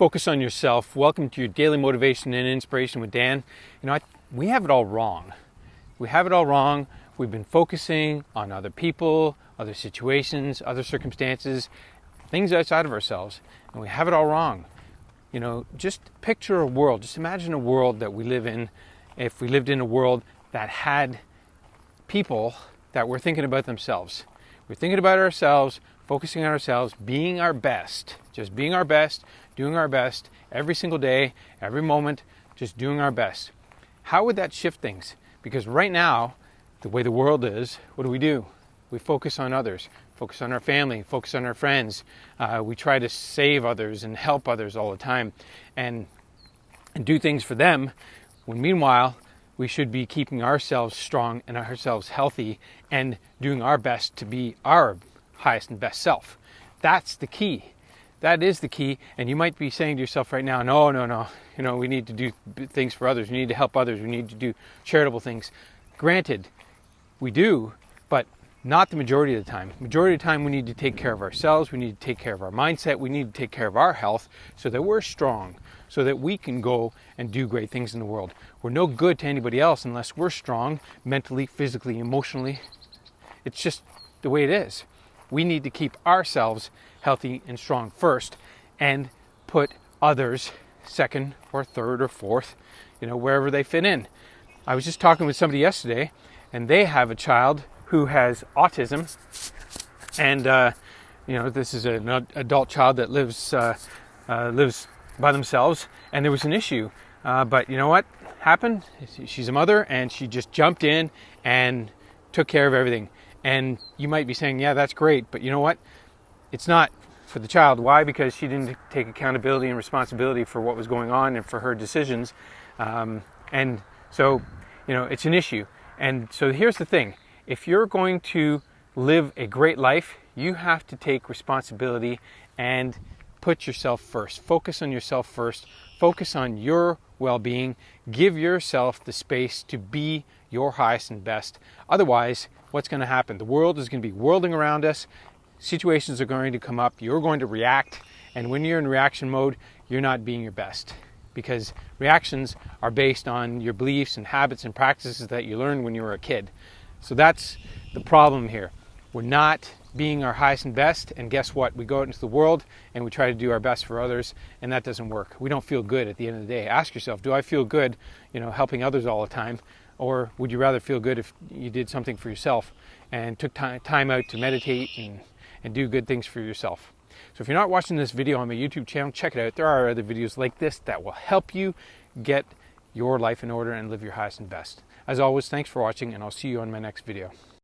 Focus on yourself. Welcome to your daily motivation and inspiration with Dan. We have it all wrong. We have it all wrong. We've been focusing on other people, other situations, other circumstances, things outside of ourselves, and we have it all wrong. Just picture a world. Just imagine a world that we live in. If we lived in a world that had people that were thinking about themselves. We're thinking about ourselves, focusing on ourselves, being our best, just being our best, doing our best every single day, every moment, just doing our best. How would that shift things? Because right now, the way the world is, what do? We focus on others, focus on our family, focus on our friends. We try to save others and help others all the time and do things for them, when meanwhile, we should be keeping ourselves strong and ourselves healthy and doing our best to be our highest and best self. That's the key. That is the key. And you might be saying to yourself right now, no. We need to do things for others. We need to help others. We need to do charitable things. Granted, we do, but not the majority of the time. Majority of the time, we need to take care of ourselves. We need to take care of our mindset. We need to take care of our health so that we're strong, so that we can go and do great things in the world. We're no good to anybody else unless we're strong mentally, physically, emotionally. It's just the way it is. We need to keep ourselves healthy and strong first and put others second or third or fourth, wherever they fit in. I was just talking with somebody yesterday, and they have a child who has autism, and this is an adult child that lives by themselves, and there was an issue. But you know what happened? She's a mother, and she just jumped in and took care of everything. And you might be saying, yeah, that's great, but you know what? It's not for the child. Why? Because she didn't take accountability and responsibility for what was going on and for her decisions. And so, it's an issue. And so here's the thing. If you're going to live a great life, you have to take responsibility and put yourself first. Focus on yourself first. Focus on your well-being. Give yourself the space to be your highest and best. Otherwise, what's going to happen? The world is going to be whirling around us. Situations are going to come up. You're going to react. And when you're in reaction mode, you're not being your best. Because reactions are based on your beliefs and habits and practices that you learned when you were a kid. So that's the problem here. We're not being our highest and best, and guess what? We go out into the world and we try to do our best for others, and that doesn't work. We don't feel good at the end of the day. Ask yourself, do I feel good, helping others all the time? Or would you rather feel good if you did something for yourself and took time out to meditate and do good things for yourself? So if you're not watching this video on my YouTube channel, check it out. There are other videos like this that will help you get your life in order and live your highest and best. As always, thanks for watching, and I'll see you on my next video.